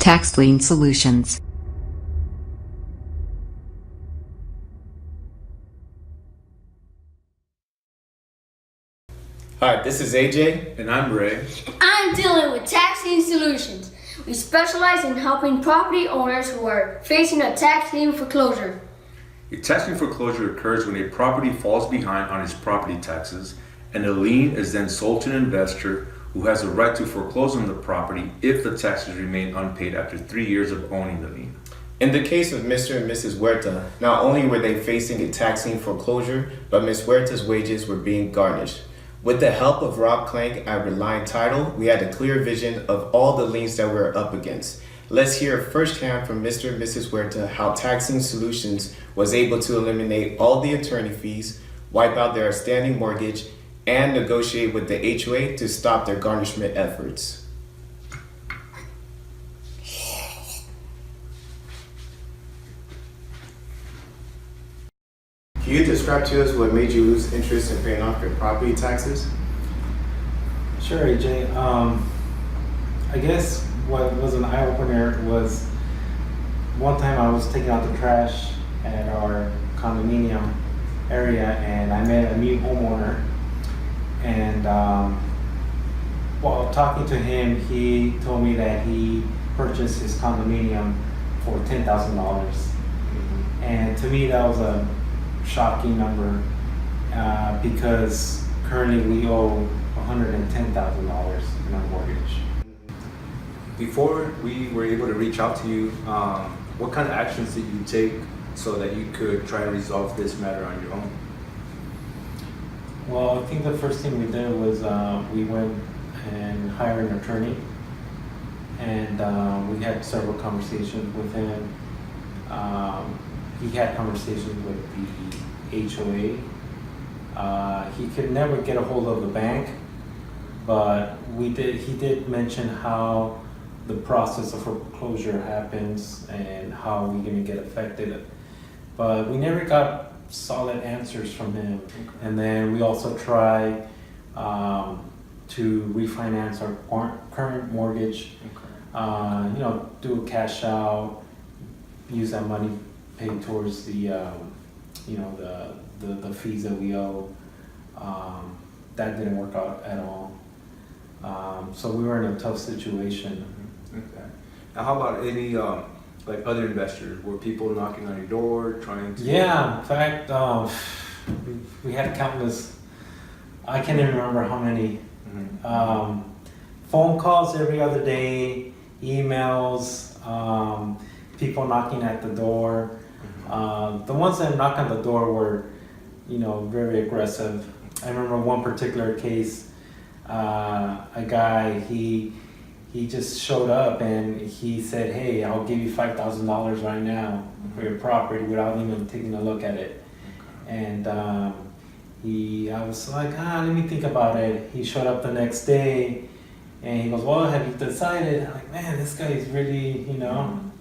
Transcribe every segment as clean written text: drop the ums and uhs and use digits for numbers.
Tax-Lien Solutions. Hi, this is AJ. And I'm Ray. I'm dealing with Tax-Lien Solutions. We specialize in helping property owners who are facing a tax lien foreclosure. A tax lien foreclosure occurs when a property falls behind on its property taxes, and the lien is then sold to an investor who has a right to foreclose on the property if the taxes remain unpaid after 3 years of owning the lien. In the case of Mr. and Mrs. Huerta, not only were they facing a tax lien foreclosure, but Ms. Huerta's wages were being garnished. With the help of Rob Clank at Reliant Title, we had a clear vision of all the liens that we're up against. Let's hear firsthand from Mr. and Mrs. Huerta how Tax-Lien Solutions was able to eliminate all the attorney fees, wipe out their outstanding mortgage, and negotiate with the HOA to stop their garnishment efforts. Can you describe to us what made you lose interest in paying off your property taxes? Sure, AJ. I guess what was an eye-opener was one time I was taking out the trash at our condominium area, and I met a new homeowner. And while talking to him, he told me that he purchased his condominium for $10,000. And to me, that was a shocking number because currently we owe $110,000 in our mortgage. Before we were able to reach out to you, what kind of actions did you take so that you could try to resolve this matter on your own? Well, I think the first thing we did was we went and hired an attorney, and we had several conversations with him. He had conversations with the HOA. He could never get a hold of the bank, but he did mention how the process of foreclosure happens and how we're going to get affected. But we never got solid answers from him. And then we also tried to refinance our current mortgage, do a cash out, use that money paid towards the fees that we owe. That didn't work out at all. So we were in a tough situation. Okay. Now, how about any other investors? Were people knocking on your door trying to? Yeah, in fact, we had countless. I can't even remember how many. Phone calls every other day, emails, people knocking at the door. The ones that knocked on the door were, very aggressive. I remember one particular case, a guy, he just showed up and he said, "Hey, I'll give you $5,000 right now for your property," without even taking a look at it. And I was like, let me think about it. He showed up the next day and he goes, "Well, have you decided?" I'm like, man, this guy is really,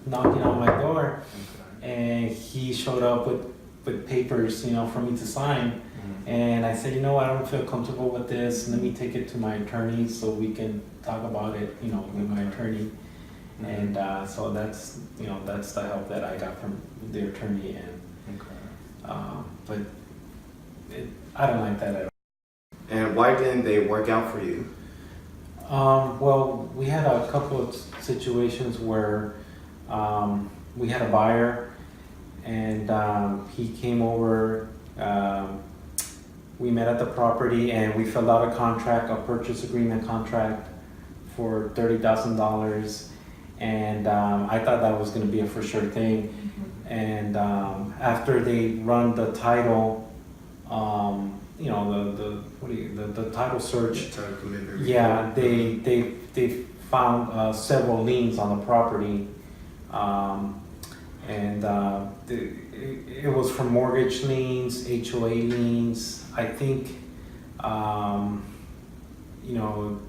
knocking on my door. And he showed up with papers, for me to sign. And I said, I don't feel comfortable with this. Let me take it to my attorney so we can talk about it, with my attorney. And so that's the help that I got from the attorney. And but I don't like that at all. And why didn't they work out for you? Well, we had a couple of situations where we had a buyer, and he came over. We met at the property and we filled out a purchase agreement contract for $30,000. And I thought that was going to be a for sure thing. And after they run the title, the title search. Title commitment. Yeah, they found several liens on the property. It was for mortgage liens, HOA liens. I think,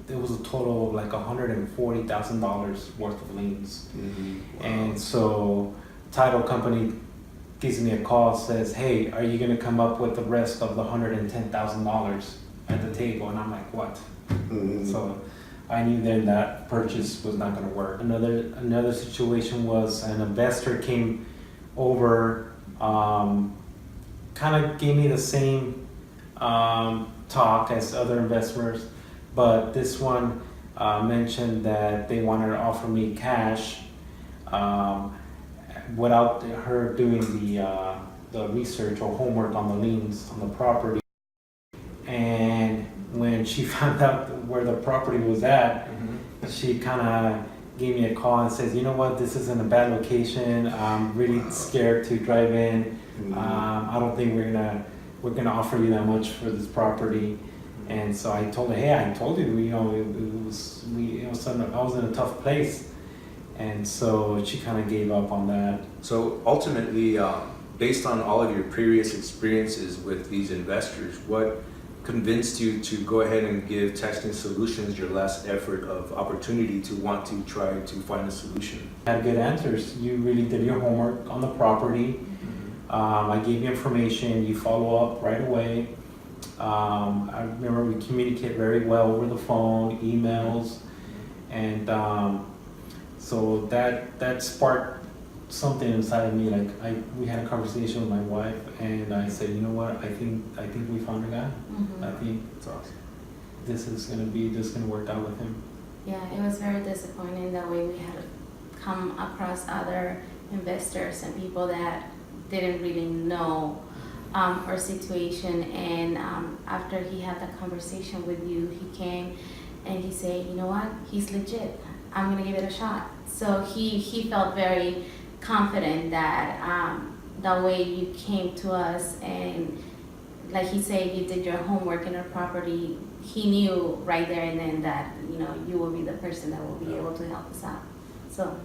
it was a total of like $140,000 worth of liens. Wow. And so title company gives me a call, says, "Hey, are you gonna come up with the rest of the $110,000 at the table?" And I'm like, "What?" So I knew then that purchase was not going to work. Another situation was an investor came over, kind of gave me the same talk as other investors, but this one mentioned that they wanted to offer me cash without her doing the research or homework on the liens on the property. And when she found out where the property was at, she kind of gave me a call and says, you know what, this is in a bad location. I'm really scared to drive in. I don't think we're gonna offer you that much for this property. And so I told her, hey, I told you, I was in a tough place. And so she kind of gave up on that. So ultimately, based on all of your previous experiences with these investors, what convinced you to go ahead and give TaxLien Solutions your last effort of opportunity to want to try to find a solution? Had good answers. You really did your homework on the property. I gave you information. You follow up right away. I remember we communicate very well over the phone, emails, and so that sparked something inside of me. Like we had a conversation with my wife, and I said, you know what? I think we found a guy. I think That's awesome. this is gonna work out with him. Yeah, it was very disappointing that way we had come across other investors and people that didn't really know our situation. And after he had that conversation with you, he came and he said, you know what, he's legit. I'm gonna give it a shot. So he felt very confident that the way you came to us, and like he said, you did your homework in our property. He knew right there and then that, you know, you will be the person that will be able to help us out. So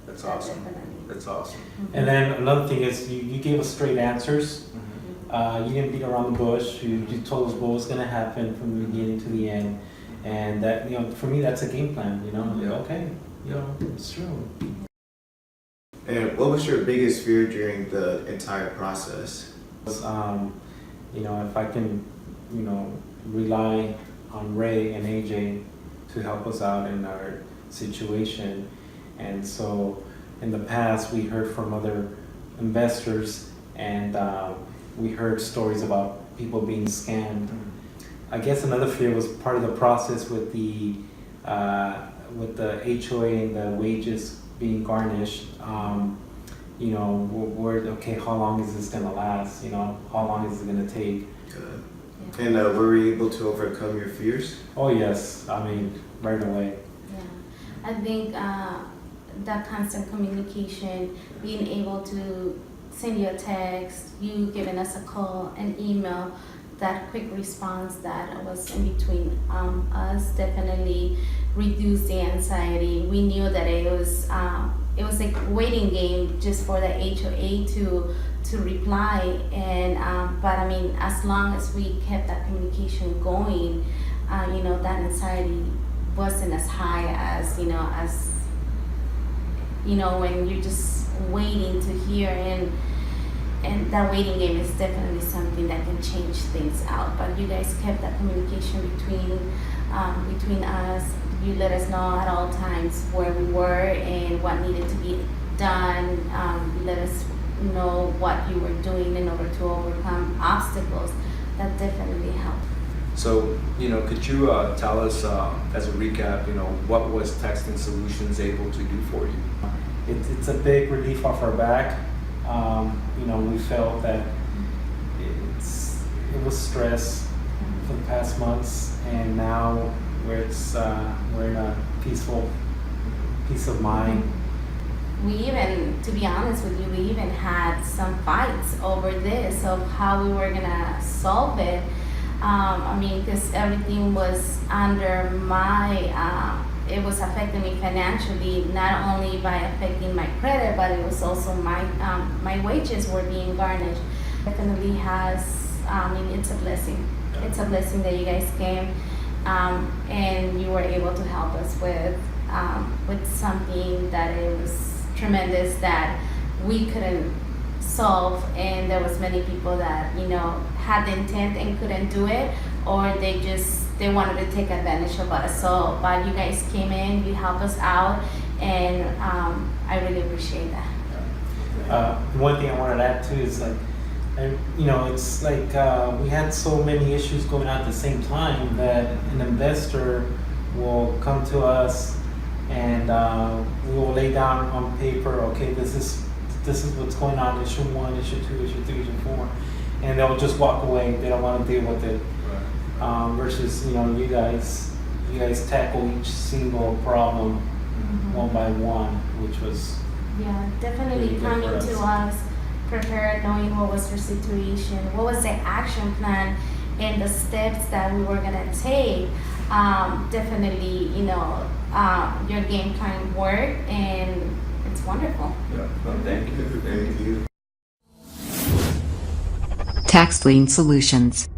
That's awesome. definitely. That's awesome. And then another thing is you gave us straight answers. You didn't beat around the bush. You told us what was going to happen from the beginning to the end, and that, you know, for me that's a game plan. You know, Yeah. okay, you know, it's true. And what was your biggest fear during the entire process? You know, if I can, you know, rely on Ray and AJ to help us out in our situation. And so in the past, we heard from other investors, and we heard stories about people being scammed. I guess another fear was part of the process with the HOA and the wages being garnished. You know, okay, how long is this gonna last? You know, how long is it gonna take? Good. And were you able to overcome your fears? Oh yes, I mean, right away. Yeah, I think that constant communication, being able to send you a text, you giving us a call, an email, that quick response that was in between us definitely reduced the anxiety. We knew that it was like a waiting game just for the HOA to reply, and but I mean, as long as we kept that communication going, you know, that anxiety wasn't as high as when you're just waiting to hear, and that waiting game is definitely something that can change things out. But you guys kept that communication between us. You let us know at all times where we were and what needed to be done. You let us know what you were doing in order to overcome obstacles. That definitely helped. So, you know, could you tell us, as a recap, you know, what was TaxLien Solutions able to do for you? It's a big relief off our back. You know, we felt that it was stress for the past months, and now we're in a peace of mind. We even, to be honest with you, we even had some fights over this of how we were gonna solve it. I mean, because everything was under it was affecting me financially, not only by affecting my credit, but it was also my wages were being garnished. Definitely it's a blessing. It's a blessing that you guys came, and you were able to help us with something that it was tremendous that we couldn't solve, and there was many people that, you know, had the intent and couldn't do it, or they just they wanted to take advantage of us. So, but you guys came in, you helped us out, and I really appreciate that. One thing I wanted to add too is like, it's like we had so many issues going on at the same time that an investor will come to us and we will lay down on paper, okay, this is what's going on, issue 1, issue 2, issue 3, issue 4, and they'll just walk away. They don't want to deal with it. Versus, you guys tackle each single problem one by one, which was definitely really good coming for to us. us prepared, knowing what was your situation, what was the action plan, and the steps that we were gonna take. Definitely, your game plan worked, and it's wonderful. Yeah, well, thank you. Thank you. Tax-Lien Solutions.